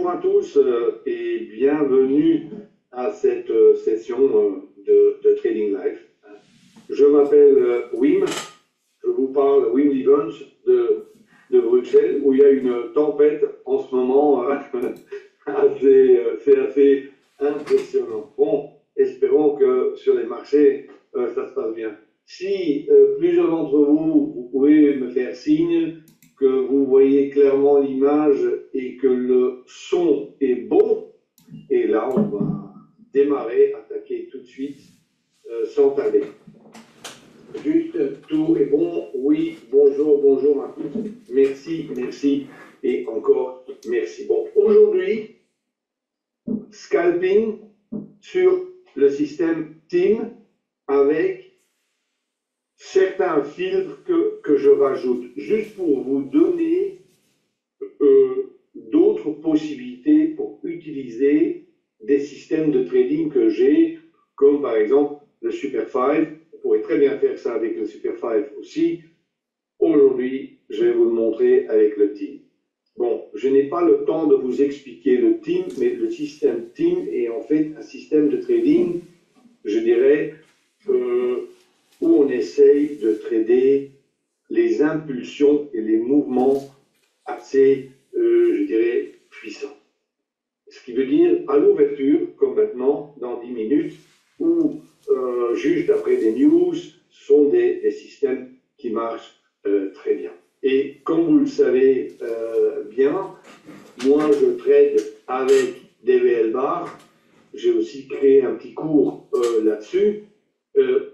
Bonjour à tous et bienvenue à cette session de Trading Live. Je m'appelle Wim, je vous parle Wim Livens de Bruxelles où il y a une tempête en ce moment c'est assez impressionnant. Bon, espérons que sur les marchés ça se passe bien. Si plusieurs d'entre vous pouvez me faire signe que vous voyez clairement l'image et que le son est bon, et là on va démarrer, attaquer tout de suite sans tarder. Juste, tout est bon, oui, bonjour à tous, merci et encore merci. Bon, aujourd'hui, scalping sur le système TIM avec certains filtres que je rajoute, juste pour vous donner d'autres possibilités pour utiliser des systèmes de trading que j'ai, comme par exemple le Super 5. On pourrait très bien faire ça avec le Super 5 aussi. Aujourd'hui, je vais vous le montrer avec le TIM. Bon, je n'ai pas le temps de vous expliquer le TIM, mais le système TIM est en fait un système de trading, je dirais, où on essaye de trader les impulsions et les mouvements assez, je dirais, puissants. Ce qui veut dire à l'ouverture, comme maintenant, dans 10 minutes, ou juste après des news, ce sont des systèmes qui marchent très bien. Et comme vous le savez bien, moi je trade avec des VL bars. J'ai aussi créé un petit cours là-dessus,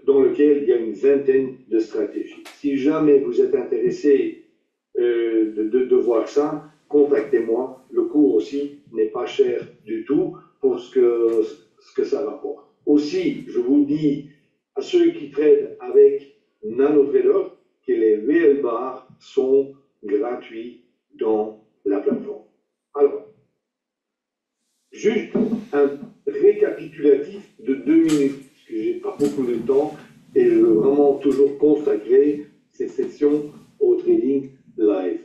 dans lequel il y a une vingtaine de stratégies. Si jamais vous êtes intéressé de voir ça, contactez-moi. Le cours aussi n'est pas cher du tout pour ce que ça rapporte. Aussi, je vous dis à ceux qui tradent avec NanoTrader que les VL bars sont gratuits dans la plateforme. Alors, juste un récapitulatif de 2 minutes, parce que j'ai pas beaucoup de temps et je veux vraiment toujours consacrer ces sessions au trading live.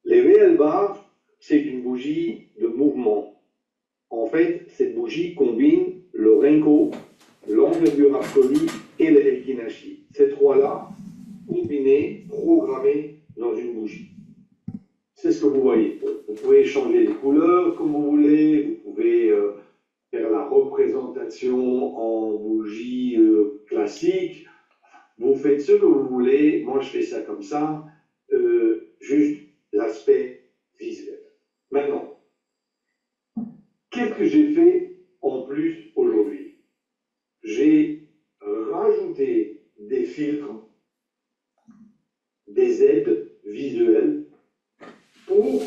Les VL bars, c'est une bougie de mouvement. En fait, cette bougie combine le Renko, l'envergure absolue et le Heikin-Ashi. Ces trois-là, combinés, programmés dans une bougie. C'est ce que vous voyez. Vous pouvez changer les couleurs comme vous voulez, vous pouvez faire la représentation en bougie classique. Vous faites ce que vous voulez. Moi, je fais ça comme ça. Juste l'aspect visuel. Maintenant, qu'est-ce que j'ai fait en plus aujourd'hui? J'ai rajouté des filtres, des aides visuelles pour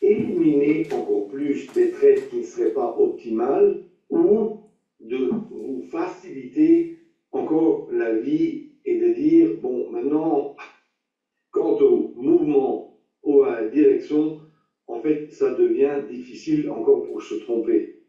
éliminer encore plus des trades qui ne seraient pas optimales ou de vous faciliter encore la vie et de dire, bon, maintenant, quant au mouvement ou à la direction, en fait, ça devient difficile encore pour se tromper.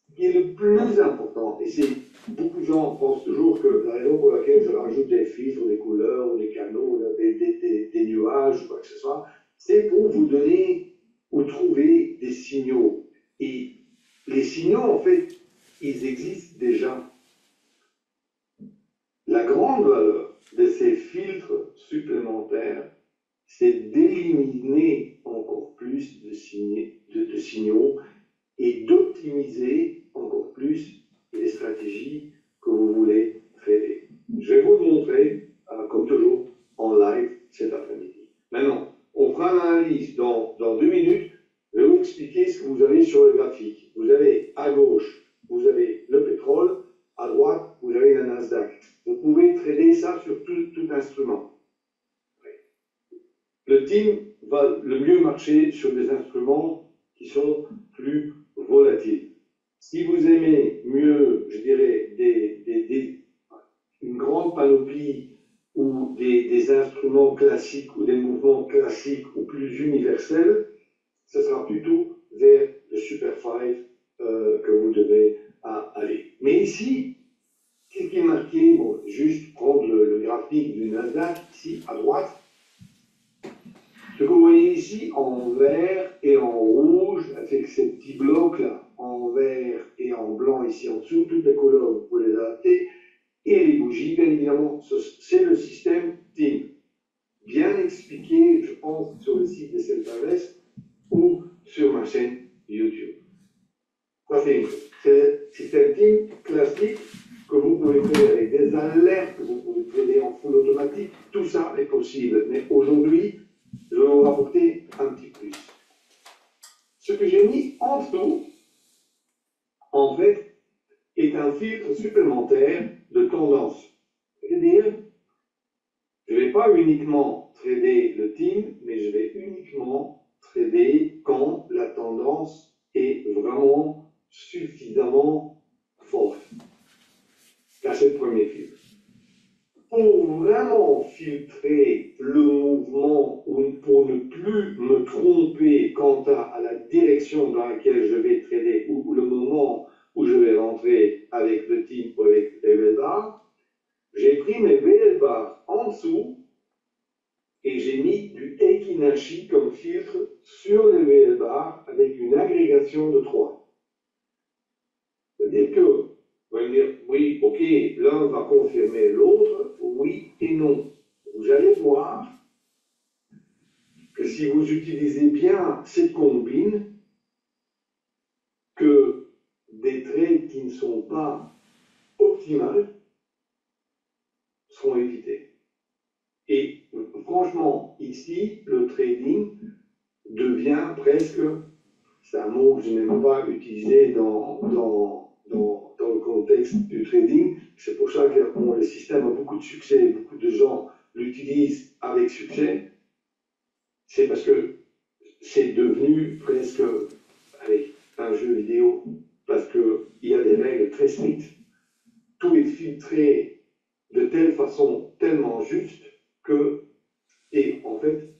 Ce qui est le plus important, et c'est beaucoup de gens pensent toujours que la raison pour laquelle je rajoute des filtres, des couleurs, ou des canaux, des nuages, ou quoi que ce soit, c'est pour vous donner ou trouver des signaux. Et les signaux, en fait, ils existent déjà. La grande valeur de ces filtres supplémentaires, c'est d'éliminer encore plus de signaux et d'optimiser encore plus les stratégies que vous voulez trader. Je vais vous le montrer, comme toujours, en live cet après-midi. Maintenant, on fera l'analyse dans 2 minutes. Je vais vous expliquer ce que vous avez sur le graphique. Vous avez à gauche, vous avez le pétrole, à droite, vous avez la Nasdaq. Vous pouvez trader ça sur tout instrument. Le TIM va le mieux marcher sur des instruments qui sont plus volatiles. Si vous aimez mieux, je dirais, une grande panoplie ou des instruments classiques ou des mouvements classiques ou plus universels, ce sera plutôt vers le Super 5 que vous devez aller. Mais ici, qu'est-ce qui est marqué? Juste prendre le graphique du Nasdaq, ici à droite. Ce que vous voyez ici en vert et en rouge, avec ces petits blocs-là, en vert et en blanc ici en dessous, toutes les couleurs, vous pouvez les adapter. Et les bougies, bien évidemment, c'est le système TIM. Bien expliqué, je pense, sur le site de Celtares ou sur ma chaîne YouTube. Ça, c'est le système TIM classique que vous pouvez faire avec des alertes, que vous pouvez traiter en full automatique. Tout ça est possible. Mais aujourd'hui, je vais vous rapporter un petit plus. Ce que j'ai mis en dessous, en fait, est un filtre supplémentaire de tendance. C'est-à-dire, je ne vais pas uniquement trader le TIM, mais je vais uniquement trader quand la tendance est vraiment suffisamment forte. Là, c'est le premier filtre. Pour vraiment filtrer le mouvement ou pour ne plus me tromper quant à la direction dans laquelle je vais trader ou le moment où je vais rentrer avec le TIM ou avec les belles barres, j'ai pris mes belles barres en dessous et j'ai mis du Eikinashi comme filtre sur les belles barres avec une agrégation de 3. C'est-à-dire que vous allez me dire, oui, ok, l'un va confirmer l'autre, oui et non. Vous allez voir que si vous utilisez bien cette combine, que des trades qui ne sont pas optimales seront évités. Et franchement, ici, le trading devient presque, c'est un mot que je n'aime pas utiliser dans le contexte du trading. C'est pour ça que bon, le système a beaucoup de succès, beaucoup de gens l'utilisent avec succès. C'est parce que c'est devenu presque allez, un jeu vidéo, parce qu'il y a des règles très strictes. Tout est filtré de telle façon, tellement juste, que c'est en fait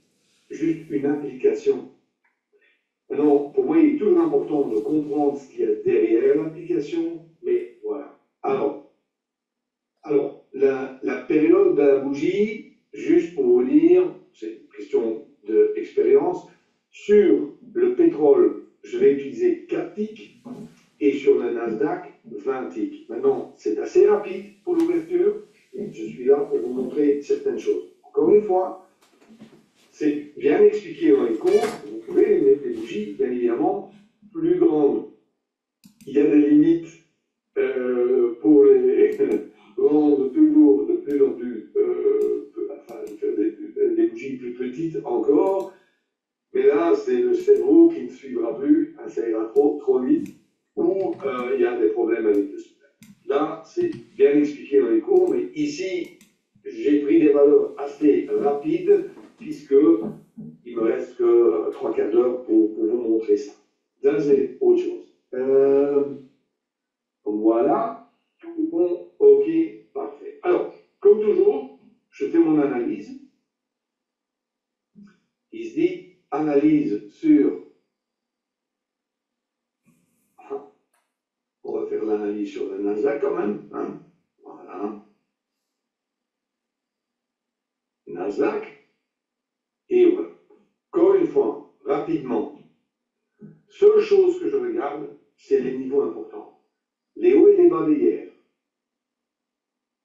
juste une application. Maintenant, pour moi, il est toujours important de comprendre ce qu'il y a derrière l'application, mais voilà. Alors la période de la bougie, juste pour vous dire, c'est une question d'expérience, sur le pétrole, je vais utiliser 4 ticks, et sur le Nasdaq, 20 ticks. Maintenant, c'est assez rapide pour l'ouverture, je suis là pour vous montrer certaines choses. Encore une fois, c'est bien expliqué dans les cours, vous pouvez mettre des bougies, bien évidemment, plus grandes. Il y a des limites pour les rendre toujours de plus en plus, enfin, faire des bougies plus petites encore, mais là, c'est le cerveau qui ne suivra plus, hein, ça ira trop vite, ou il y a des problèmes avec le système. Là, c'est bien expliqué dans les cours, mais ici, j'ai pris des valeurs assez rapides, puisque il me reste que 3/4 d'heure pour vous montrer ça. Ça, c'est autre chose. Voilà. Bon, ok, parfait. Alors, comme toujours, je fais mon analyse. Il se dit analyse sur. On va faire l'analyse sur le Nasdaq quand même. Hein? Voilà. Nasdaq. Et voilà. Encore une fois, rapidement. Seule chose que je regarde, c'est les niveaux importants. Les hauts et les bas d'hier.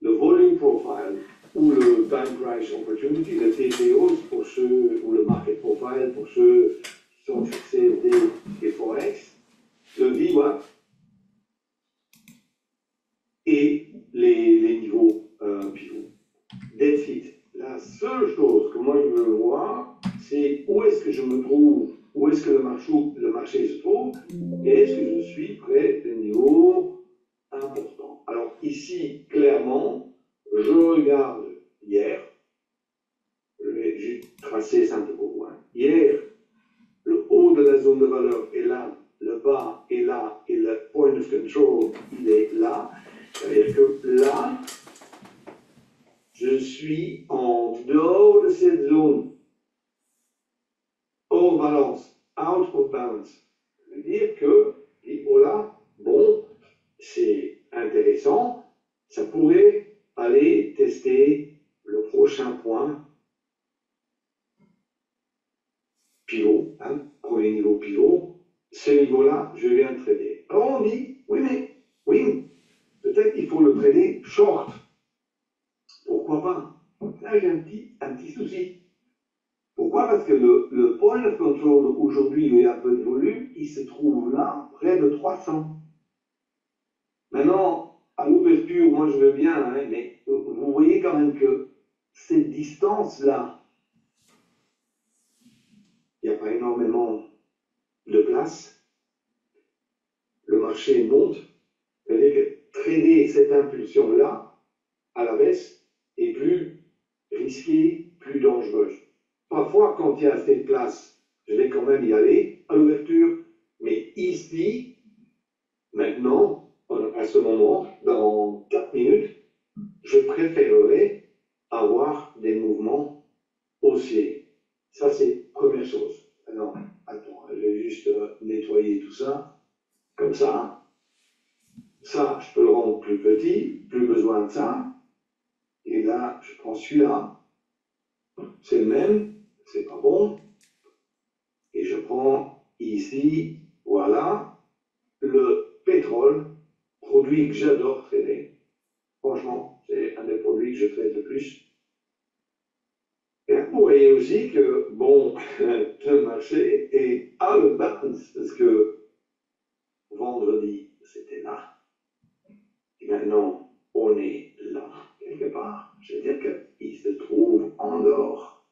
Le volume profile ou le time price opportunity, le TPO pour ceux, ou le market profile pour ceux qui sont sur CFD et Forex, le VWAP et les niveaux pivots. That's it. La seule chose que moi je veux voir, c'est où est-ce que je me trouve, où est-ce que le marché se trouve, et est-ce que je suis près des niveaux importants. Alors ici, clairement, je regarde hier, je vais juste tracer ça un peu pour vous. Hier, le haut de la zone de valeur est là, le bas est là, et le point of control, il est là. C'est-à-dire que là, je suis en dehors de cette zone, hors balance, out of balance. Ça veut dire que, et voilà, bon, c'est intéressant, ça pourrait aller tester le prochain point hein, pour les niveaux pivots, ce niveau-là, je viens de trader. Alors on dit, oui, peut-être qu'il faut le trader short. Pourquoi pas? Là, j'ai un petit souci. Pourquoi? Parce que le point of control aujourd'hui, il y a un peu de volume, il se trouve là, près de 300. Maintenant, à l'ouverture, moi je veux bien, hein, mais vous voyez quand même que cette distance-là, il n'y a pas énormément de place. Le marché monte. C'est-à-dire que trader cette impulsion-là à la baisse est plus risqué, plus dangereux. Parfois, quand il y a assez de place, je vais quand même y aller à l'ouverture. Mais ici, maintenant, à ce moment, dans 4 minutes, je préférerais avoir des mouvements haussiers. Ça, c'est première chose. Alors, attends, je vais juste nettoyer tout ça, comme ça. Ça, je peux le rendre plus petit, plus besoin de ça. Et là, je prends celui-là. C'est le même, c'est pas bon. Et je prends ici, voilà, le pétrole, produit que j'adore trader. Franchement, c'est un des produits que je trade le plus. Et vous voyez aussi que, bon, le marché est à le balance, parce que vendredi, c'était là. Et maintenant, on est là, quelque part. Je veux dire qu'il se trouve en dehors.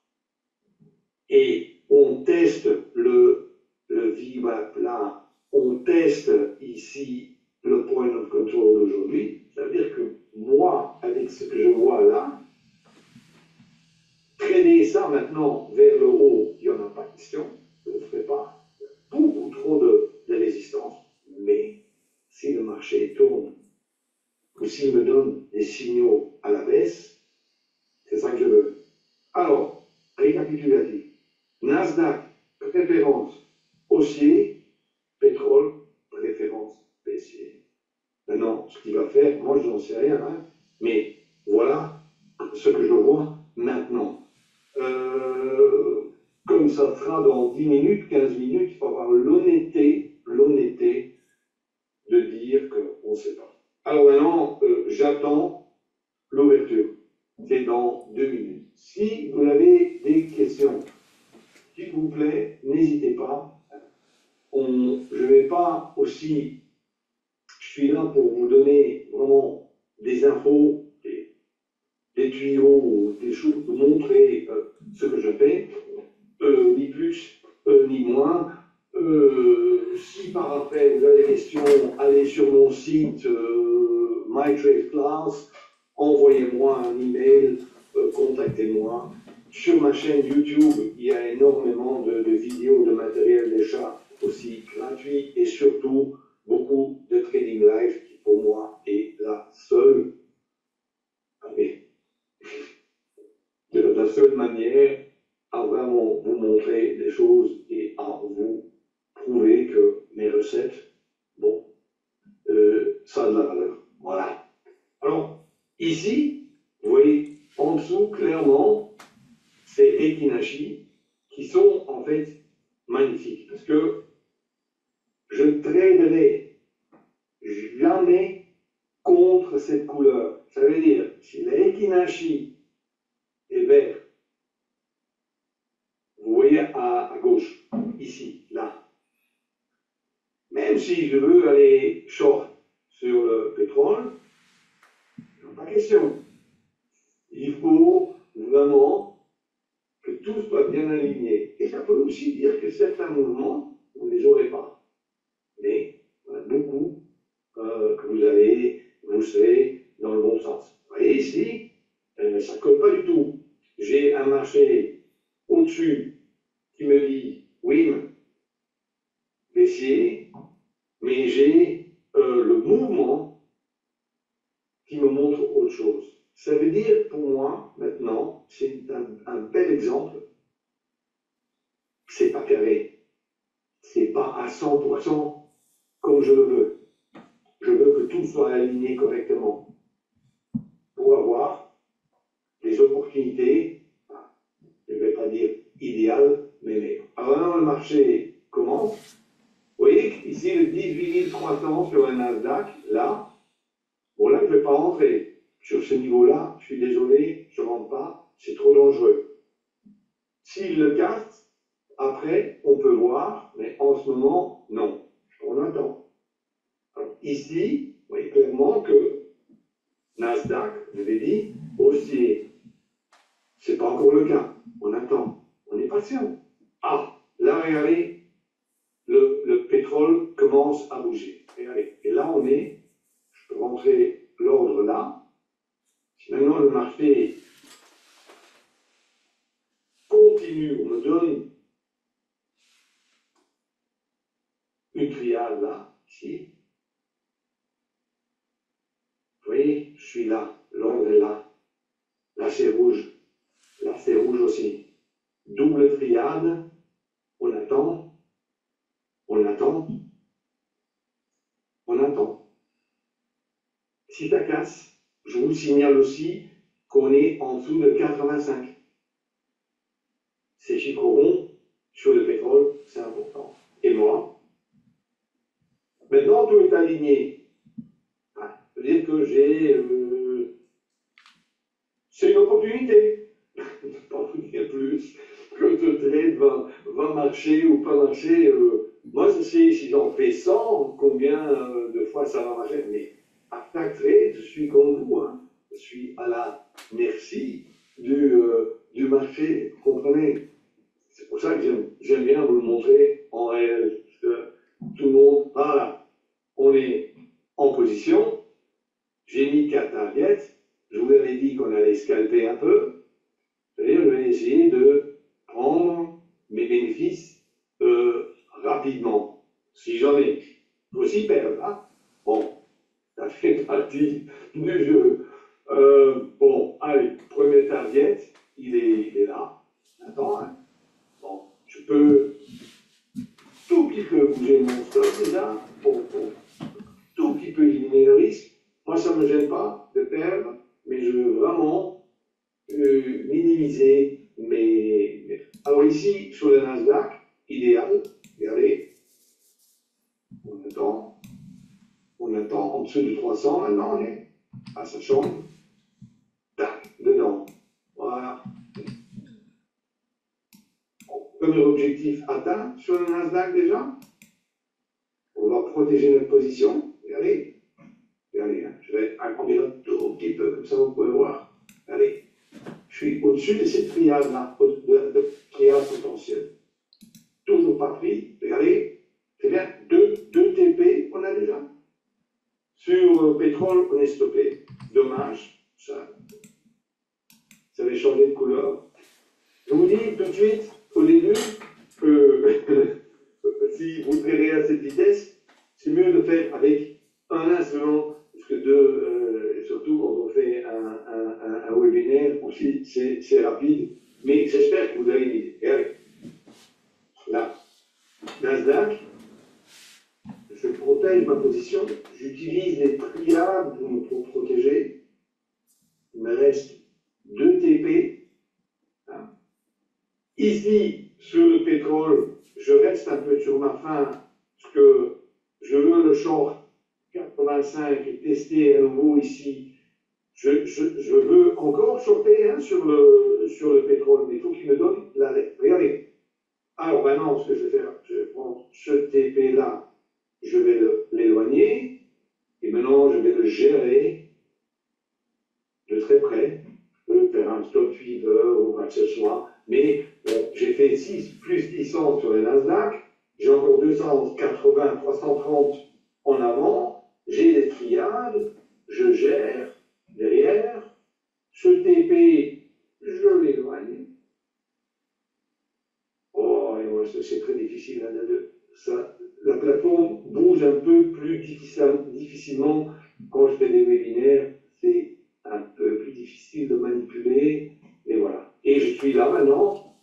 Et on teste le VWAP là, on teste ici le point of control d'aujourd'hui. Ça veut dire que moi, avec ce que je vois là, traîner ça maintenant vers le haut, il n'y en a pas question, je ne le ferai pas. Il y a beaucoup trop de résistance. Mais si le marché tourne, ou s'il me donne des signaux à la baisse, c'est ça que je veux. Alors, récapitulatif. Nasdaq, préférence haussier, pétrole, préférence baissier. Maintenant, ce qu'il va faire, moi je n'en sais rien, hein, mais voilà ce que je vois maintenant. Comme ça sera dans 10 minutes, 15 minutes, il faut avoir l'honnêteté de dire qu'on ne sait pas. Alors maintenant, j'attends l'ouverture. C'est dans 2 minutes. Si vous avez des questions, s'il vous plaît, n'hésitez pas. Je ne vais pas aussi, je suis là pour vous donner vraiment des infos, des tuyaux, des choses, vous montrer ce que je fais, ni plus, ni moins. Si par après vous avez des questions, allez sur mon site MyTradeClass, envoyez-moi un email, contactez-moi. Sur ma chaîne YouTube, il y a énormément de vidéos, de matériel d'achat aussi gratuit et surtout beaucoup de trading live qui pour moi est la seule, la seule manière à vraiment vous montrer des choses et à vous prouver que mes recettes, bon, ça a de la valeur. Voilà. Alors, ici, vous voyez, en dessous, clairement, c'est Ekinashi qui sont en fait magnifiques. Parce que je ne traderai jamais contre cette couleur. Ça veut dire, si l'Ekinashi est vert, vous voyez à gauche, ici, là. Même si je veux aller short sur le pétrole, pas question. Il faut vraiment que tout soit bien aligné. Et ça peut aussi dire que certains mouvements, vous ne les aurez pas. Mais il y en a beaucoup que vous serez dans le bon sens. Vous voyez ici, ça ne colle pas du tout. J'ai un marché au-dessus qui me dit oui, baissier, mais j'ai le mouvement qui me montre autre chose. Ça veut dire pour moi, maintenant, c'est un bel exemple, c'est pas carré. C'est pas à 100% comme je le veux. Je veux que tout soit aligné correctement pour avoir des opportunités, je ne vais pas dire idéales, mais meilleures. Alors, le marché marché commence. Vous voyez ici le 18 300 sur un Nasdaq, là, bon là je ne vais pas rentrer. Sur ce niveau-là, je suis désolé, je ne rentre pas, c'est trop dangereux. S'il le casse, après, on peut voir, mais en ce moment, non. On attend. Alors, ici, vous voyez clairement que Nasdaq, je l'ai dit, haussier. Ce n'est pas encore le cas. On attend. On est patient. Ah, là, regardez, le pétrole commence à bouger. Regardez. Et là, on est, je peux rentrer l'ordre là. Si maintenant le marché continue, on me donne une triade là, ici. Vous voyez, je suis là, l'ordre est là. Là, c'est rouge. Là, c'est rouge aussi. Double triade, on attend, on attend, on attend. Si ça casse, je vous signale aussi qu'on est en dessous de 85. Ces chiffres ronds sur le pétrole, c'est important. Et moi, maintenant tout est aligné. Ça veut dire que c'est une opportunité. Je ne peux pas vous dire plus que le trade va marcher ou pas marcher. Moi, je sais si j'en fais 100, combien de fois ça va marcher. Mais à chaque trade, je suis comme vous. Hein. Je suis à la merci du marché, vous comprenez? C'est pour ça que j'aime bien vous le montrer en réel. Parce que tout le monde, voilà, on est en position. J'ai mis 4 targets. Je vous avais dit qu'on allait scalper un peu. C'est-à-dire, je vais essayer de prendre mes bénéfices rapidement. Si j'en ai, il faut aussi perdre. Hein. Bon, ça fait partie du jeu. Bon, allez, premier target, il est là. Attends, hein. Bon, je peux tout petit peu bouger mon stop déjà pour tout petit peu éliminer le risque. Moi, ça ne me gêne pas de perdre, mais je veux vraiment minimiser mes... Alors ici, sur le Nasdaq, idéal, regardez, on attend en dessous de 300, maintenant on est à sa chambre, tac, dedans, voilà. Premier objectif atteint sur le Nasdaq déjà. On va protéger notre position. Regardez. Regardez, hein. Je vais agrandir un tout petit peu, comme ça vous pouvez voir. Regardez. Je suis au-dessus de cette triade-là, de triade potentielle. Toujours pas pris. Regardez. C'est bien. 2 TP, on a déjà. Sur pétrole, on est stoppé. Dommage. Ça avait changé de couleur. Je vous dis tout de suite, au début, si vous traitez à cette vitesse, c'est mieux de faire avec un instrument, parce que surtout quand on fait un webinaire, aussi c'est rapide, mais j'espère que vous avez une idée. Regardez, là, Nasdaq, je protège ma position, j'utilise les triades pour protéger, il me reste 2 TP. Hein. Ici, sur le pétrole, je reste un peu sur ma faim, parce que je veux le short 85 et tester à nouveau ici. Je veux encore shorter hein, sur le pétrole, mais il faut qu'il me donne l'arrêt. Regardez. Alors maintenant, ce que je vais faire, je vais prendre ce TP-là, je vais l'éloigner, et maintenant je vais le gérer de très près. Je peux faire un stop fever ou quoi que ce soit, mais bon, j'ai fait 6 plus 10 sur le Nasdaq, j'ai encore 280, 330 en avant, j'ai des triades, je gère derrière, ce TP, je l'éloigne. Oh, et moi, c'est très difficile. Hein, la plateforme bouge un peu plus difficilement quand je fais des webinaires, c'est un peu plus difficile de manipuler, et voilà. Et je suis là maintenant,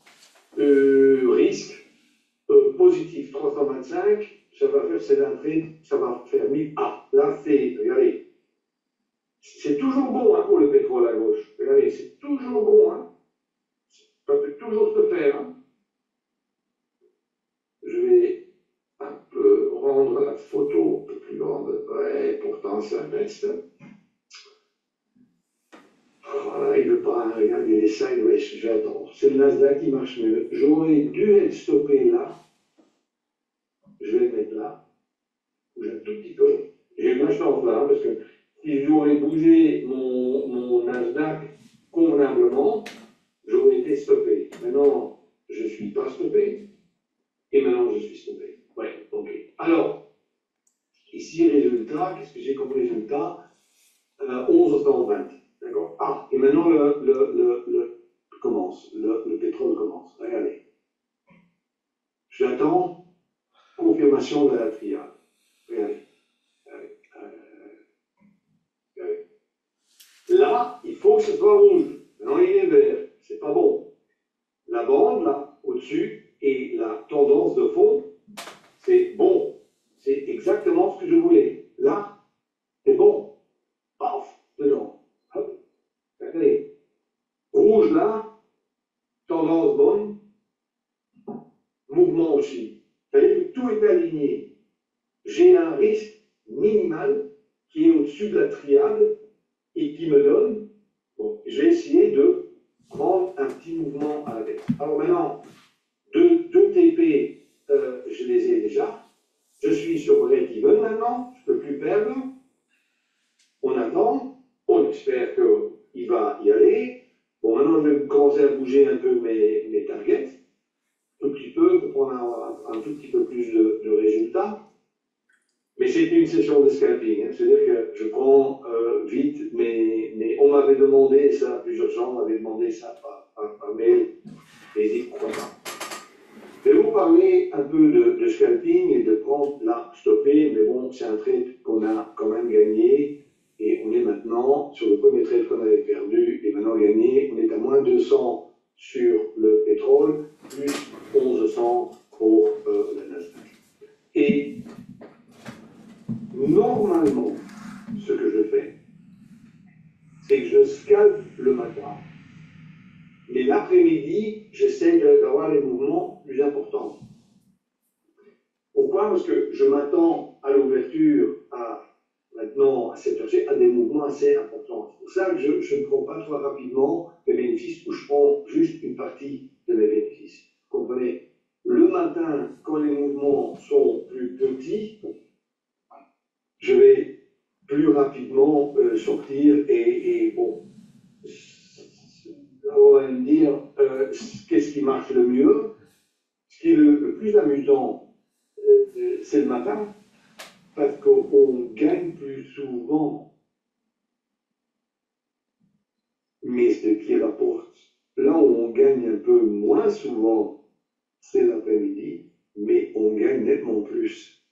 risque positif 325, ça va faire cette entrée, ça va faire 1000. Ah, là c'est, regardez, c'est toujours bon hein, pour le pétrole à gauche. Regardez, c'est toujours bon. Hein. Ça peut toujours se faire. Hein. je vais un peu rendre la photo un peu plus grande. Ouais, pourtant, ça reste. Voilà, il ne veut pas regarder les sideways, je vais attendre. C'est le Nasdaq qui marche mieux. J'aurais dû être stoppé là. Je vais le mettre là. Bouge un tout petit peu. J'ai de la chance là, parce que si j'aurais bougé mon Nasdaq convenablement, j'aurais été stoppé. Maintenant, je ne suis pas stoppé. Et maintenant, je suis stoppé. Ouais, ok. Alors, ici, résultat, qu'est-ce que j'ai comme résultat 11,20. D'accord. Ah, et maintenant, le pétrole commence. Regardez. J'attends confirmation de la triade. Regardez. Regardez. Là, il faut que ce soit rouge. Maintenant, il est vert. C'est pas bon. La bande, là, au-dessus, et la tendance de fond, c'est bon. C'est exactement ce que je voulais. Là, c'est bon. Paf, dedans. Hop. Regardez. Rouge, là, tendance bonne, mouvement aussi. C'est-à-dire que tout est aligné. J'ai un risque minimal qui est au-dessus de la triade et qui me donne, bon, j'ai essayé de prendre un petit mouvement à la tête. Alors maintenant, deux TP, je les ai déjà. Je suis sur break-even maintenant, je ne peux plus perdre. On attend, on espère qu'il va y aller. Bon, maintenant, je vais commencer à bouger un peu mes targets, un tout petit peu, pour prendre un tout petit peu plus de résultats. Mais c'était une session de scalping, hein. C'est-à-dire que je prends vite, mais on m'avait demandé ça, plusieurs gens m'avaient demandé ça par mail, et j'ai dit pourquoi pas. Je vais vous parler un peu de scalping et de prendre là, stopper, mais bon, c'est un trade qu'on a quand même gagné, et on est maintenant sur le premier trade qu'on avait perdu, et maintenant gagné, on est à moins 200 sur le pétrole, plus 1100 pour le Nasdaq. Et normalement, ce que je fais, c'est que je scalpe le matin. Mais l'après-midi, j'essaie d'avoir les mouvements plus importants. Pourquoi? Parce que je m'attends à l'ouverture maintenant à cette heure-ci à des mouvements assez importants. C'est pour ça que je ne prends pas trop rapidement mes bénéfices ou je prends juste une partie de mes bénéfices. Vous comprenez? Le matin, quand les mouvements sont plus petits, je vais plus rapidement sortir et bon, on va me dire qu'est-ce qui marche le mieux. Ce qui est le plus amusant, c'est le matin, parce qu'on gagne plus souvent. Mais ce qui rapporte, là où on gagne un peu moins souvent, c'est l'après-midi, mais on gagne nettement plus.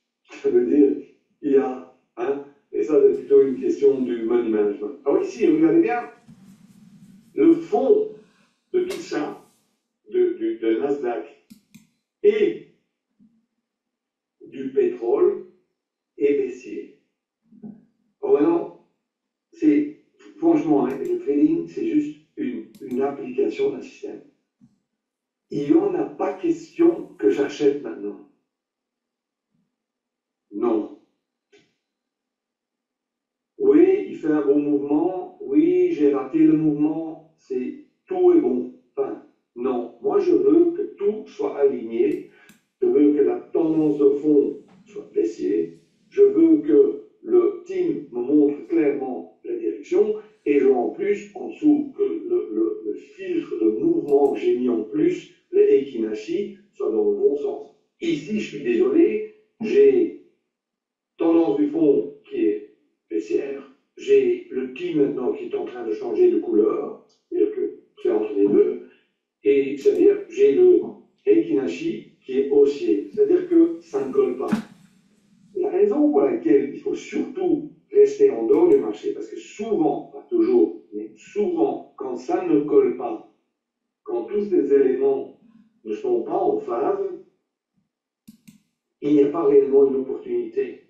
Ça veut dire qu'il y a, hein, et ça c'est plutôt une question du money management. Alors ici, regardez bien, le fond de tout ça, de Nasdaq et du pétrole est baissier. Alors maintenant, c'est franchement, hein, le trading, c'est juste une application d'un système. Il n'y en a pas question que j'achète maintenant. Non. Oui, il fait un bon mouvement. Oui, j'ai raté le mouvement. Tout est bon. Enfin, non. Moi, je veux que tout soit aligné. Je veux que la tendance de fond soit baissière. Je veux que le team me montre clairement la direction. Et je veux en plus, en dessous, que le filtre de mouvement que j'ai mis en plus, le Eikinashi, soit dans le bon sens. Ici, je suis désolé, j'ai tendance du fond qui est baissière, j'ai le team maintenant qui est en train de changer de couleur, c'est-à-dire que c'est entre les deux, et c'est-à-dire j'ai le Eikinashi qui est haussier, c'est-à-dire que ça ne colle pas. La raison pour laquelle il faut surtout rester en dehors du marché, parce que souvent, pas toujours, mais souvent, quand ça ne colle pas, quand tous ces éléments ne sont pas en phase, il n'y a pas réellement une opportunité.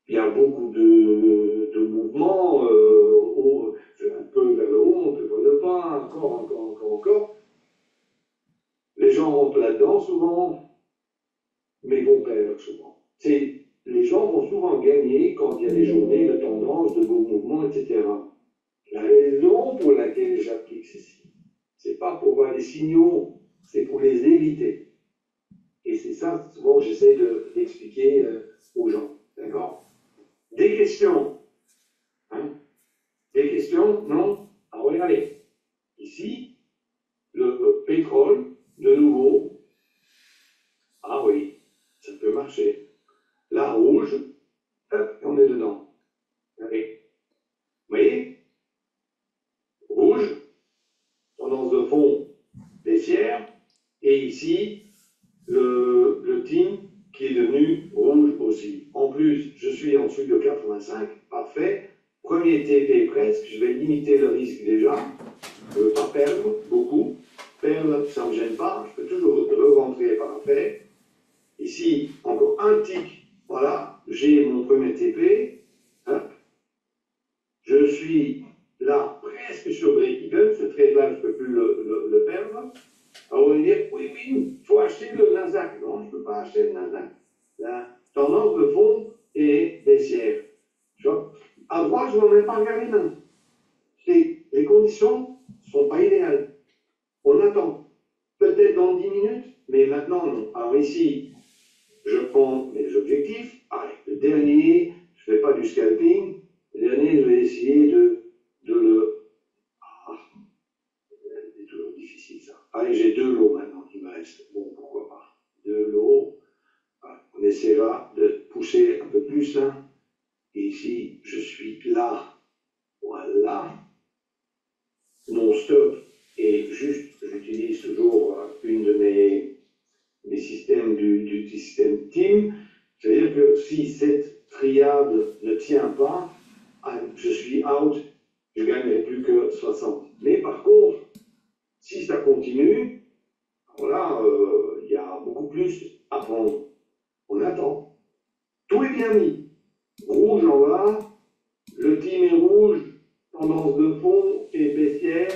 Il y a beaucoup de mouvements, un peu vers le haut, un peu vers le bas, encore. Les gens rentrent là-dedans souvent, mais vont perdre souvent. Les gens vont souvent gagner quand il y a des journées de tendance, de beaux mouvements, etc. La raison pour laquelle j'applique ceci, ce n'est pas pour voir les signaux, c'est pour les éviter. Et c'est ça, souvent, j'essaie d'expliquer aux gens. D'accord? Des questions? Hein? Des questions? Non? Alors regardez. Ici, le pétrole, de nouveau. Ah oui, ça peut marcher. La rouge, hop, on est dedans. Regardez. Vous voyez? Rouge, tendance de fond baissière. Et ici, le team qui est devenu rouge aussi. En plus, je suis en dessous de 85, parfait. Premier TP presque, je vais limiter le risque déjà. Je ne veux pas perdre beaucoup. Perdre, ça ne me gêne pas, je peux toujours re-rentrer parfait. Ici, encore un tic, voilà, j'ai mon premier TP. Hop. Je suis là, presque sur break-even, ce trade-là, je ne peux plus le perdre. Alors, on va dire, oui, il faut acheter le Nasdaq. Non, je ne peux pas acheter le Nasdaq. La tendance de fond est baissière. À droite, je ne vais même pas regarder maintenant. Les conditions ne sont pas idéales. On attend. Peut-être dans 10 minutes, mais maintenant, non. Alors ici, je prends mes objectifs. Allez, le dernier, je ne fais pas du scalping. Le dernier, je vais essayer de le... Ah, c'est toujours difficile ça. Allez, j'ai 2 lots maintenant qui me restent. Bon, pourquoi pas. 2 lots. On essaiera de pousser un peu plus là. Et ici, je suis là. Voilà. Mon stop est juste, j'utilise toujours une de mes systèmes du système team. C'est-à-dire que si cette triade ne tient pas, je suis out, je ne gagnerai plus que 60. Mais par contre, si ça continue, voilà, il y a beaucoup plus à prendre. On attend. Tout est bien mis. Rouge en bas, le team est rouge, tendance de fond et baissière.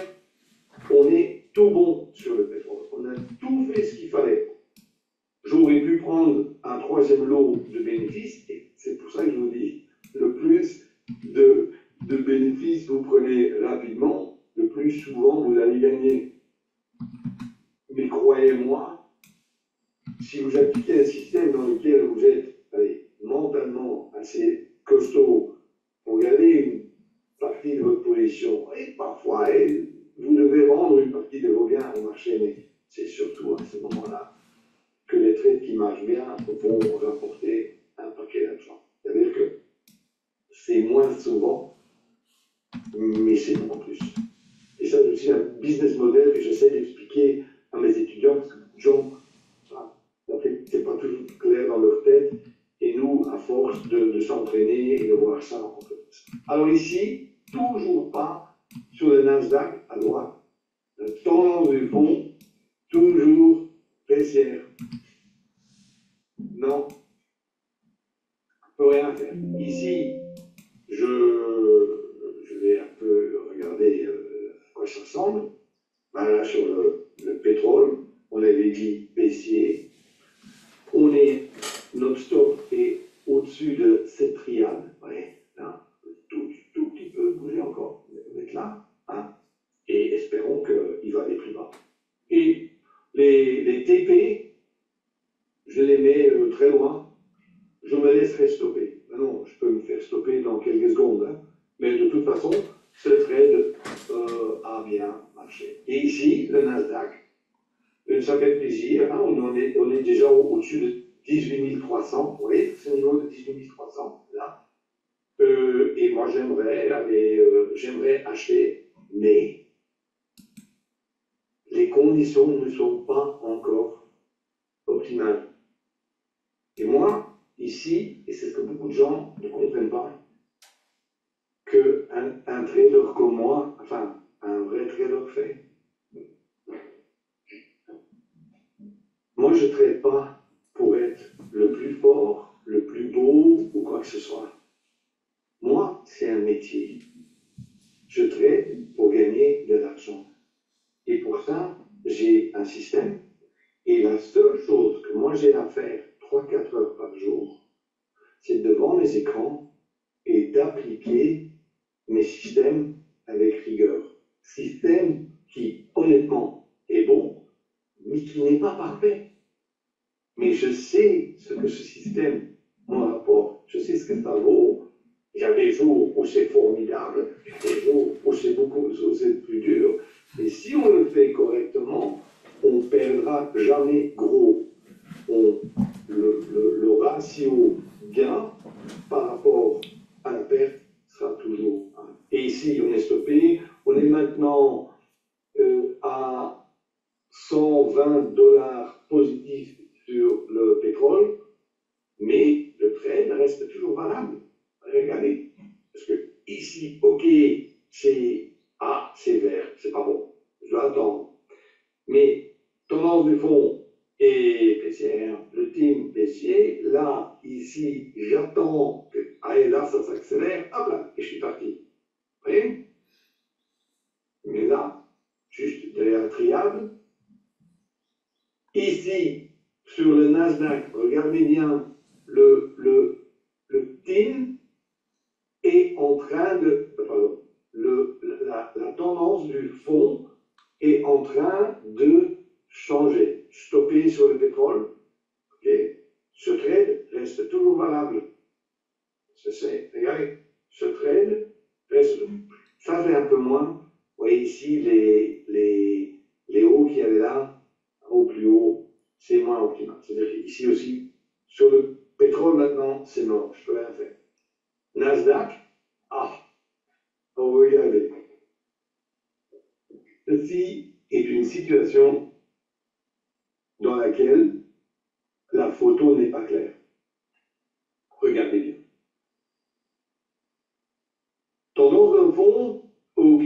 On est tout bon sur le pétrole. On a tout fait ce qu'il fallait. J'aurais pu prendre un 3e lot de bénéfices, et c'est pour ça que je vous dis, le plus de bénéfices vous prenez rapidement, le plus souvent vous allez gagner. Mais croyez-moi, si vous appliquez un système dans lequel vous êtes mentalement assez costaud pour garder une partie de votre position, et parfois vous devez vendre une partie de vos biens au marché, mais c'est surtout à ce moment-là que les trades qui marchent bien vont rapporter un paquet d'argent. C'est-à-dire que c'est moins souvent, mais c'est beaucoup plus. Et ça, c'est aussi un business model que j'essaie d'expliquer à mes étudiants, parce que beaucoup de gens, c'est pas toujours clair dans leur tête, et nous, à force de s'entraîner et de voir ça, on peut. Alors ici, toujours pas sur le Nasdaq à droite, la tendance du fond, toujours baissière. Non, on ne peut rien faire. Ici, je vais un peu regarder à quoi ça ressemble. Voilà, sur le pétrole, on avait dit baissier. Notre stop est au-dessus de cette triade. Ouais, là, tout petit peu bouger encore. On va être là. Hein, et espérons qu'il va aller plus bas. Et les TP, je les mets très loin. Je me laisserai stopper. Non, je peux me faire stopper dans quelques secondes. Hein. Mais de toute façon, ce trade a bien marché. Et ici, le Nasdaq, ça fait plaisir. Hein, on est déjà au-dessus de 18 300. Vous voyez, ce niveau de 18 300, là. Et moi, j'aimerais acheter, mais les conditions ne sont pas encore optimales. Et moi, ici, et c'est ce que beaucoup de gens ne comprennent pas, qu'un trader comme moi, enfin, un vrai trader fait. Moi, je ne trade pas pour être le plus fort, le plus beau ou quoi que ce soit. Moi, c'est un métier. Je trade pour gagner de l'argent. Et pour ça, j'ai un système. Et la seule chose que moi j'ai à faire 3-4 heures par jour, c'est devant mes écrans et d'appliquer mes systèmes avec rigueur. Système qui, honnêtement, est bon, mais qui n'est pas parfait. Mais je sais ce que ce système me rapporte, je sais ce que ça vaut. Il y a des jours où c'est formidable, il y a des jours où c'est plus dur. Et si on le fait correctement, on ne perdra jamais gros. Le ratio gain par rapport à la perte sera toujours 1. Et ici, on est stoppé. On est maintenant à $120 positifs sur le pétrole, mais le trade reste toujours valable. Regardez, parce que ici, ok, c'est vert, c'est pas bon, je vais attendre. Mais tendance du fond est baissière, le team baissier, là, ici, j'attends que, allez, là, ça s'accélère, hop là, et je suis parti. Vous voyez? Mais là, juste derrière la triade, ici, sur le Nasdaq, regardez bien, le TIN est en train de, pardon, la tendance du fond est en train de changer. Stoppé sur le pétrole, okay. Ce trade reste toujours valable. Regardez, ce trade reste, ça fait un peu moins. Vous voyez ici les hauts qu'il y avait là, au plus haut, c'est moins optimal. C'est-à-dire ici aussi, sur le pétrole maintenant, c'est mort, je peux rien faire. Nasdaq, regardez. Ceci est une situation dans laquelle la photo n'est pas claire. Regardez bien. Tendance de fond, ok,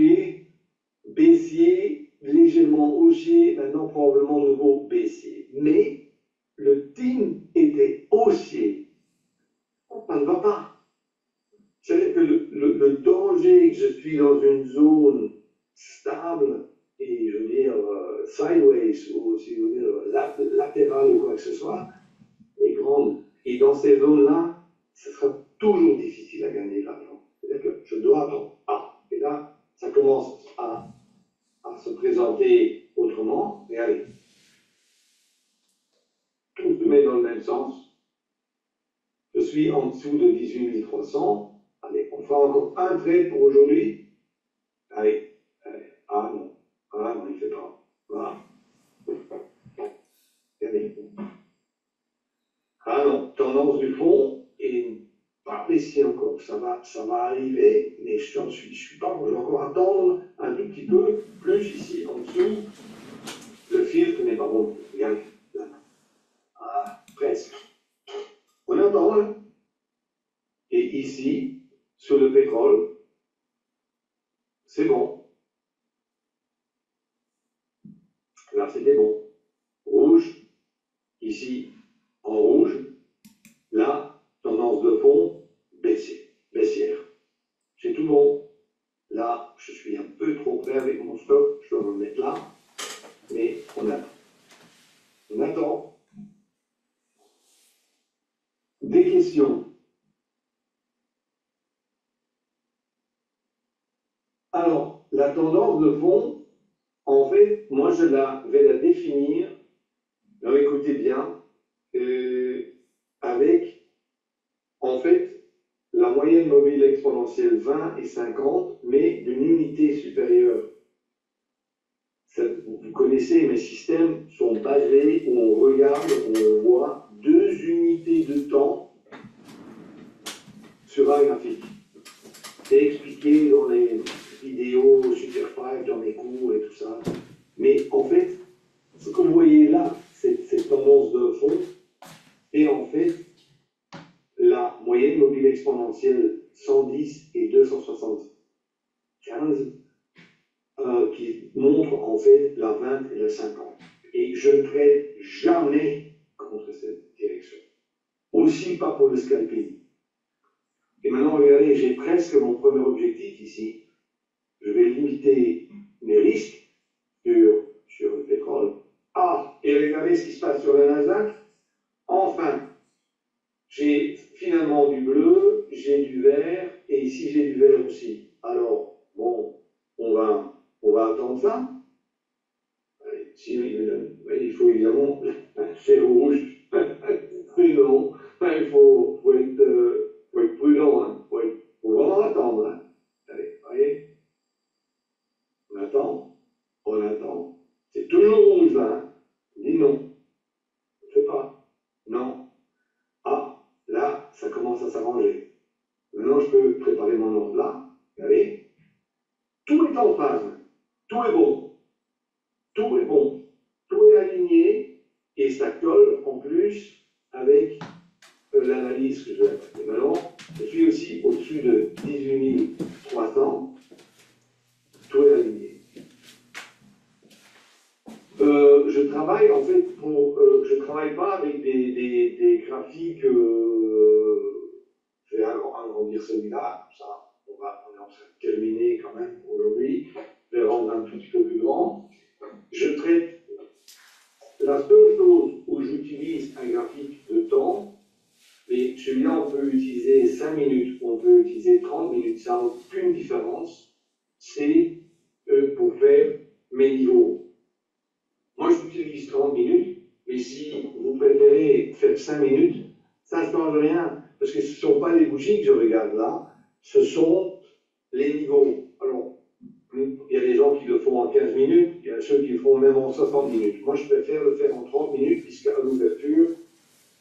baissier, légèrement haussier, maintenant probablement nouveau baissier. Mais le TIN était haussier. Ça ne va pas. C'est-à-dire que le danger que je suis dans une zone stable et je veux dire sideways ou si vous voulez latéral ou quoi que ce soit est grande. Et dans ces zones-là, ce sera toujours difficile à gagner de l'argent. C'est-à-dire que je dois attendre. Et là, ça commence à se présenter autrement. Et allez, tout se met dans le même sens. Je suis en dessous de 18 300. Allez, on fera encore un trade pour aujourd'hui. Allez. Non, il ne fait pas. Voilà. Regardez. Non, tendance du fond et pas ici encore. Ça va arriver, mais je suis pas. Je vais encore attendre un tout petit peu. Plus ici en dessous, le filtre n'est pas bon. Regardez. Presque. On attend. Hein. Et ici, sur le pétrole, c'est bon. Là, c'était bon. Rouge, ici, en rouge. Là, tendance de fond, baissière. C'est tout bon. Là, je suis un peu trop près avec mon stop. Je dois me mettre là. Mais on attend. On attend. Des questions? Alors, la tendance de fond, en fait, moi, je vais la définir, alors écoutez bien, avec, en fait, la moyenne mobile exponentielle 20 et 50, mais d'une unité supérieure. Vous connaissez, mes systèmes sont basés où on regarde, où on voit 2 unités de temps sur un graphique. C'est expliqué dans les vidéos Super 5, dans mes cours et tout ça. Mais en fait, ce que vous voyez là, cette tendance de fond, est en fait la moyenne mobile exponentielle 110 et 275 qui montre en fait la 20 et la 50. Et je ne trade jamais contre cette direction. Aussi pas pour le scalping. Et maintenant, regardez, j'ai presque mon premier objectif ici. Je vais limiter mes risques sur le pétrole. Et regardez ce qui se passe sur le Nasdaq. Enfin, attendre ça. Il faut évidemment, c'est rouge, c'est long, il faut être prudent, hein. Faut vraiment attendre. Hein. Allez, voyez, on attend, c'est toujours rouge là. Hein. Dis non, je ne fais pas, non. Ah, là, ça commence à s'arranger. Maintenant, je peux préparer mon ordre là, vous voyez, tout est en phase, tout est bon, tout est bon. Tout est aligné et ça colle en plus avec l'analyse que je vais faire. Et maintenant, je suis aussi au-dessus de 18 300. Tout est aligné. Je travaille en fait je travaille pas avec des graphiques. Je vais agrandir celui-là. Ça, on est en train de terminer quand même aujourd'hui. Je vais le rendre un tout petit peu plus grand. Je traite. La seule chose où j'utilise un graphique de temps, mais celui-là on peut utiliser 5 minutes, on peut utiliser 30 minutes, ça n'a aucune différence, c'est pour faire mes niveaux. Moi j'utilise 30 minutes, mais si vous préférez faire 5 minutes, ça ne change rien, parce que ce ne sont pas les bougies que je regarde là, ce sont les niveaux. Alors, il y a des gens qui le font en 15 minutes, il y a ceux qui le font même en 60 minutes. Moi, je préfère le faire en 30 minutes, puisqu'à l'ouverture,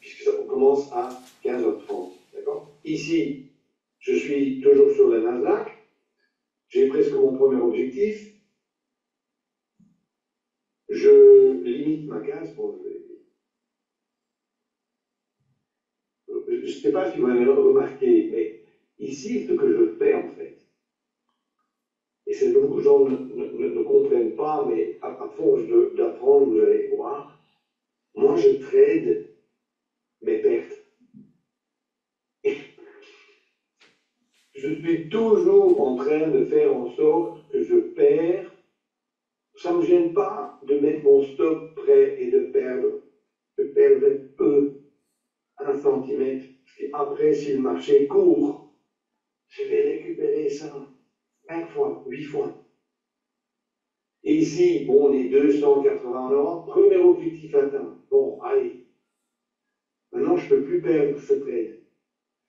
puisque ça commence à 15h30. D'accord ? Ici, je suis toujours sur le Nasdaq. J'ai presque mon premier objectif. Je limite ma case pour je ne sais pas si vous avez remarqué, mais ici, ce que je fais en fait, et c'est que beaucoup de gens ne comprennent pas, mais à force d'apprendre, vous allez voir, moi je trade mes pertes. Je suis toujours en train de faire en sorte que je perds. Ça ne me gêne pas de mettre mon stop prêt et de perdre. Je perdrai peu, 1 centimètre. Après, si le marché court, je vais récupérer ça 5 fois, 8 fois. Et ici, bon, on est 280 €, premier objectif atteint. Bon, allez. Maintenant, je ne peux plus perdre ce trade.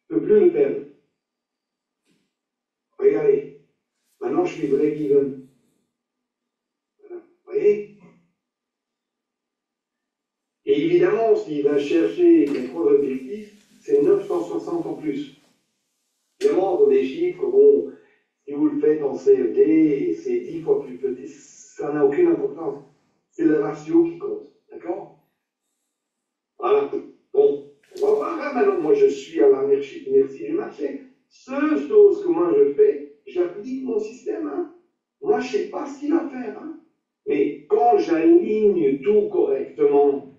Je ne peux plus le perdre. Regardez. Maintenant, je suis break-even. Voilà. Vous voyez? Et évidemment, s'il va chercher les 3 objectifs, c'est 960 en plus. Évidemment, dans des chiffres, bon, si vous le faites en CFD, c'est 10 fois plus petit, ça n'a aucune importance. C'est le ratio qui compte. D'accord? Voilà. Bon, on va voir hein, maintenant. Moi, je suis à la merci du marché. Seule chose que moi je fais, j'applique mon système. Hein. Moi, je ne sais pas ce qu'il va faire. Hein. Mais quand j'aligne tout correctement,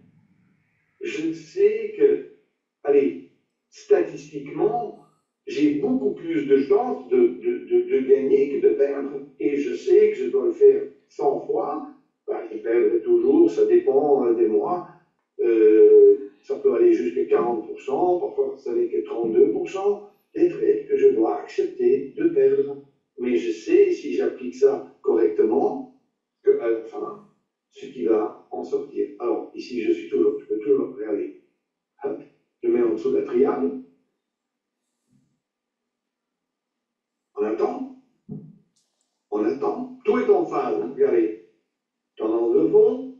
je sais que, allez, statistiquement, j'ai beaucoup plus de chances de gagner que de perdre. Et je sais que je dois le faire 100 fois. Ben, je perdrai toujours, ça dépend des mois. Ça peut aller jusqu'à 40%, parfois ça n'est que 32% des trades que je dois accepter de perdre. Mais je sais, si j'applique ça correctement, qu'à la fin, ce qui va en sortir. Alors, ici, je peux toujours regarder. Hop, je mets en dessous de la triade. On attend. On attend. Tout est en phase. Regardez. Tendance de fond,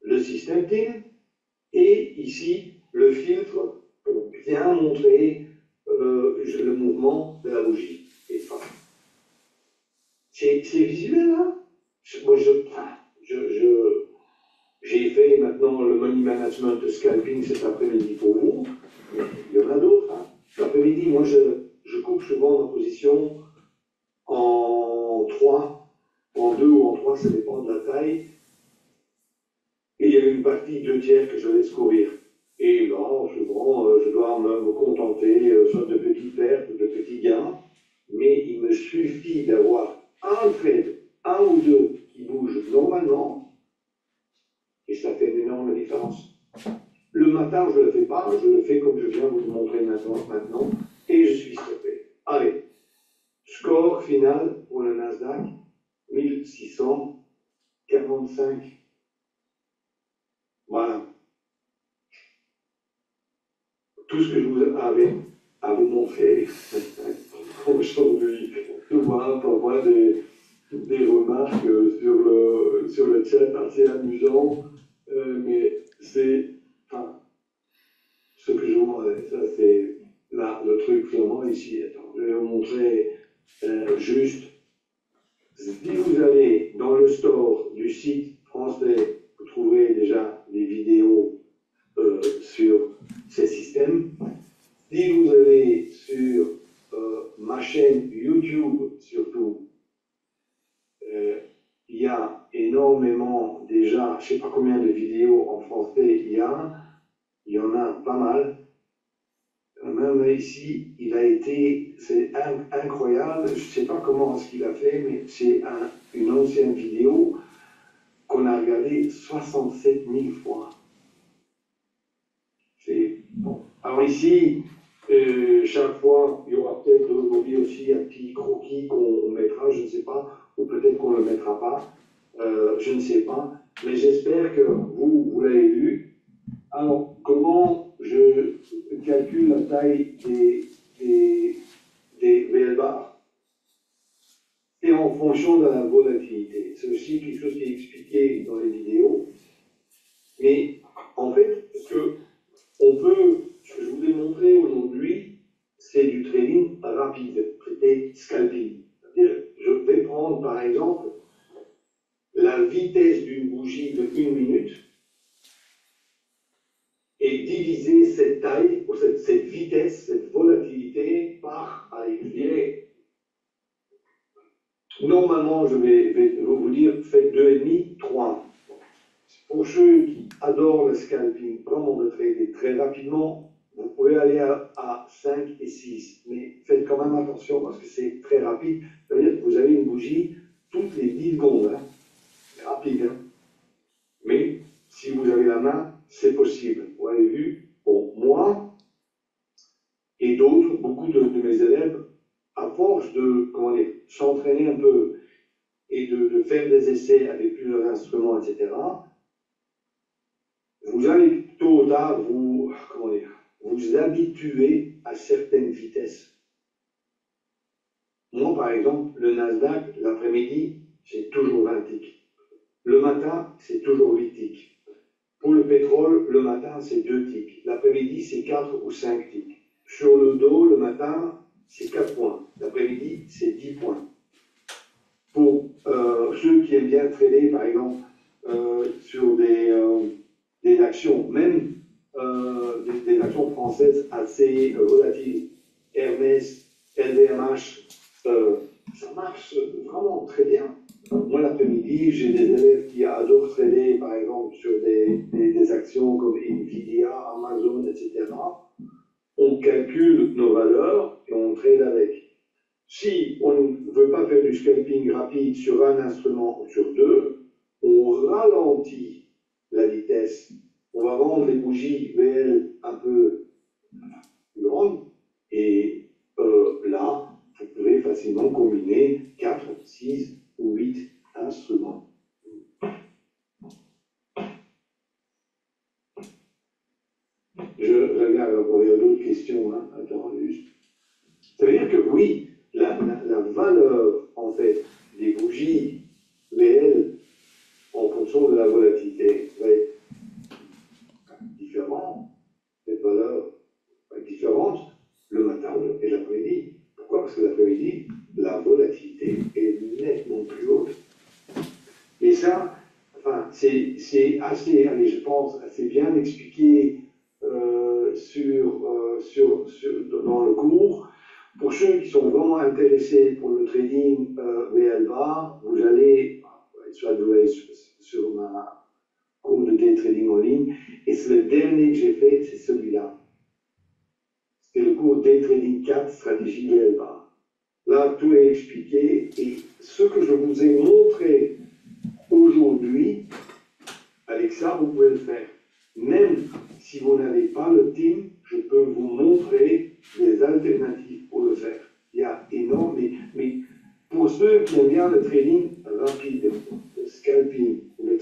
le système TIN, et ici, le filtre pour bien montrer le mouvement de la bougie. C'est visuel, hein? Moi, j'ai fait maintenant le money management de scalping cet après-midi pour vous. Il y en a d'autres. Hein? L'après-midi, moi, je coupe souvent ma position en 3, en 2 ou en 3, ça dépend de la taille. Et il y a une partie 2/3 que je laisse courir. Et là, souvent, je dois me contenter soit de petites pertes ou de petits gains. Mais il me suffit d'avoir un trade, 1 ou 2 qui bougent normalement, et ça fait une énorme différence. Le matin, je ne le fais pas, je le fais comme je viens vous le montrer maintenant, et je suis stoppé. Allez, score final pour le Nasdaq, 1600. 55. Voilà. Tout ce que je vous avais à vous montrer aujourd'hui. Je vois parfois des remarques sur le chat assez amusants, mais c'est, enfin, ce que je vous montrais, ça c'est là le truc vraiment ici. Attends, je vais vous montrer juste. Si vous allez dans le store du site français, vous trouverez déjà des vidéos sur ces systèmes. Si vous allez sur ma chaîne YouTube, surtout, il y a énormément déjà, je ne sais pas combien de vidéos en français il y en a pas mal. Même ici, il a été, c'est incroyable, je ne sais pas comment est-ce qu'il a fait, mais c'est une ancienne vidéo qu'on a regardée 67 000 fois. C'est bon. Alors ici, chaque fois, il y aura peut-être aujourd'hui aussi un petit croquis qu'on mettra, je ne sais pas, ou peut-être qu'on ne le mettra pas, je ne sais pas, mais j'espère que vous l'avez vu. Alors, comment je calcule la taille des VL bars? C'est en fonction de la volatilité. C'est aussi quelque chose qui est expliqué dans les vidéos. Mais en fait, ce que je vous ai montré aujourd'hui, c'est du trading rapide, c'était scalping. C'est-à-dire, je vais prendre par exemple la vitesse d'une bougie de 1 minute et diviser cette taille, ou cette vitesse, cette volatilité par, allez, je dirais, normalement je vais vous dire, faites 2,5, 3. Pour ceux qui adorent le scalping, vraiment de trader très rapidement, vous pouvez aller à 5 et 6, mais faites quand même attention parce que c'est très rapide. C'est-à-dire que vous avez une bougie toutes les 10 secondes, hein. C'est rapide, hein. Mais si vous avez la main, c'est possible. Vous avez vu, bon, moi et d'autres, beaucoup de mes élèves, à force de s'entraîner un peu et de faire des essais avec plusieurs instruments, etc., vous allez tôt ou tard vous habituer à certaines vitesses. Moi, par exemple, le Nasdaq, l'après-midi, c'est toujours 20 ticks. Le matin, c'est toujours 8 ticks. Pour le pétrole, le matin, c'est 2 ticks. L'après-midi, c'est 4 ou 5 ticks. Sur le dos, le matin, c'est 4 points. L'après-midi, c'est 10 points. Pour ceux qui aiment bien trader, par exemple, sur des actions, même des actions françaises assez volatiles, Hermès, LVMH, ça marche vraiment très bien. Moi, l'après-midi, j'ai des élèves qui adorent trader, par exemple, sur des actions comme Nvidia, Amazon, etc. On calcule nos valeurs et on trade avec. Si on ne veut pas faire du scalping rapide sur un instrument ou sur deux, on ralentit la vitesse. On va vendre les bougies VL un peu plus grandes et là, vous pouvez facilement combiner 4, 6 ou 8 instruments. Je regarde, il y a d'autres questions. Hein. Attends, juste. Ça veut dire que oui, la valeur, en fait, des bougies VL en fonction de la volatilité va être différente. Les valeurs vont être différentes le matin et l'après-midi. Pourquoi? Parce que l'après-midi, la volatilité est nettement plus haute. Et ça, enfin, c'est assez, allez, je pense, assez bien expliqué dans le cours. Pour ceux qui sont vraiment intéressés pour le trading VL bar, vous allez, soit vous allez sur ma cours de day trading en ligne, et c'est le dernier que j'ai fait, c'est celui-là. C'est le cours day trading 4, stratégie VL bar. Là, tout est expliqué, et ce que je vous ai montré aujourd'hui, avec ça, vous pouvez le faire. Même si vous n'avez pas le team, je peux vous montrer des alternatives pour le faire. Il y a énormément, mais pour ceux qui aiment bien le trading rapide, le scalping, le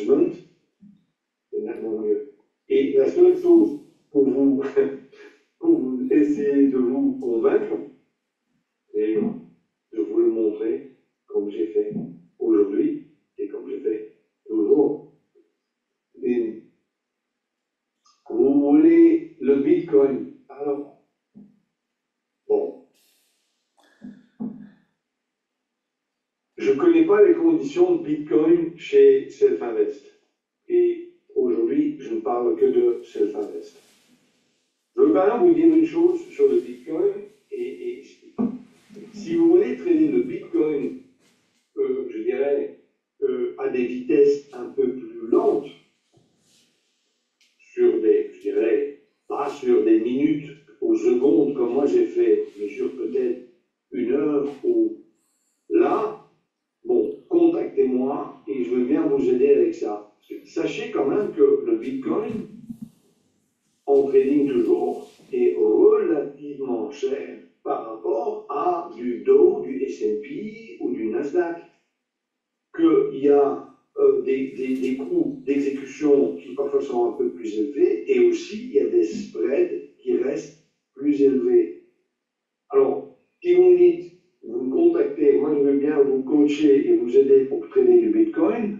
management, c'est nettement mieux. Et la seule chose pour vous, pour vous essayer de vous convaincre, c'est de vous le montrer comme j'ai fait aujourd'hui et comme j'ai fait toujours. Et vous voulez le Bitcoin. Alors, bon, je ne connais pas les conditions de Bitcoin chez Self-Invest. Et aujourd'hui, je ne parle que de Self-Invest. Je veux quand même vous dire une chose sur le Bitcoin. Et si vous voulez trader le Bitcoin, je dirais, à des vitesses un peu plus lentes, sur des, je dirais, pas sur des minutes aux secondes comme moi j'ai fait, mais sur peut-être 1 heure ou là, bon, contactez-moi et je veux bien vous aider avec ça. Sachez quand même que le Bitcoin, en trading toujours, est relativement cher par rapport à du Dow, du S&P ou du Nasdaq. Qu'il y a des coûts d'exécution qui parfois sont un peu plus élevés et aussi il y a des spreads qui restent plus élevés. Alors, si vous me dites, vous me contactez, moi je veux bien vous coacher et vous aider pour trader du Bitcoin,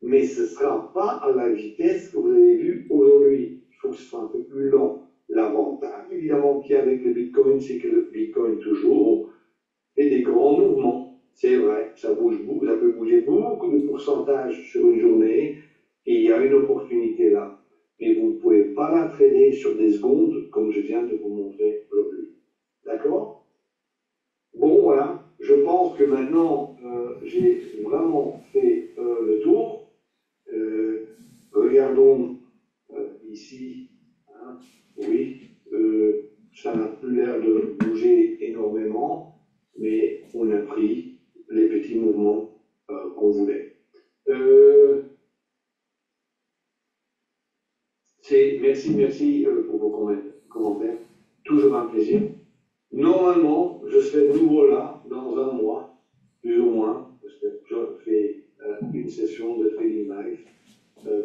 mais ce ne sera pas à la vitesse que vous avez vue aujourd'hui. Il faut que ce soit un peu plus lent. L'avantage, évidemment, qu'il y a avec le Bitcoin, c'est que le Bitcoin, toujours, fait des grands mouvements. C'est vrai, ça bouge beaucoup, ça peut bouger beaucoup de pourcentage sur une journée, et il y a une opportunité là. Mais vous ne pouvez pas la trader sur des secondes, comme je viens de vous montrer aujourd'hui. D'accord? Bon, voilà. Je pense que maintenant, j'ai vraiment fait le tour. Regardons ici. Hein, oui, ça n'a plus l'air de bouger énormément, mais on a pris les petits mouvements qu'on voulait. Merci pour vos commentaires. Toujours un plaisir. Normalement, je serai de nouveau là dans un mois, plus ou moins, parce que je fais une session de trading live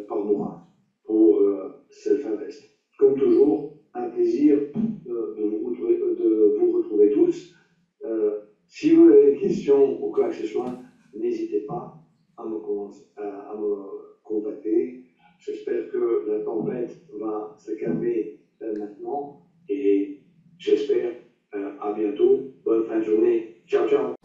par mois pour Self-Invest. Comme toujours, un plaisir de vous retrouver tous. Si vous avez des questions ou quoi que ce soit, n'hésitez pas à me contacter. J'espère que la tempête va se calmer maintenant et j'espère à bientôt. Bonne fin de journée. Ciao, ciao.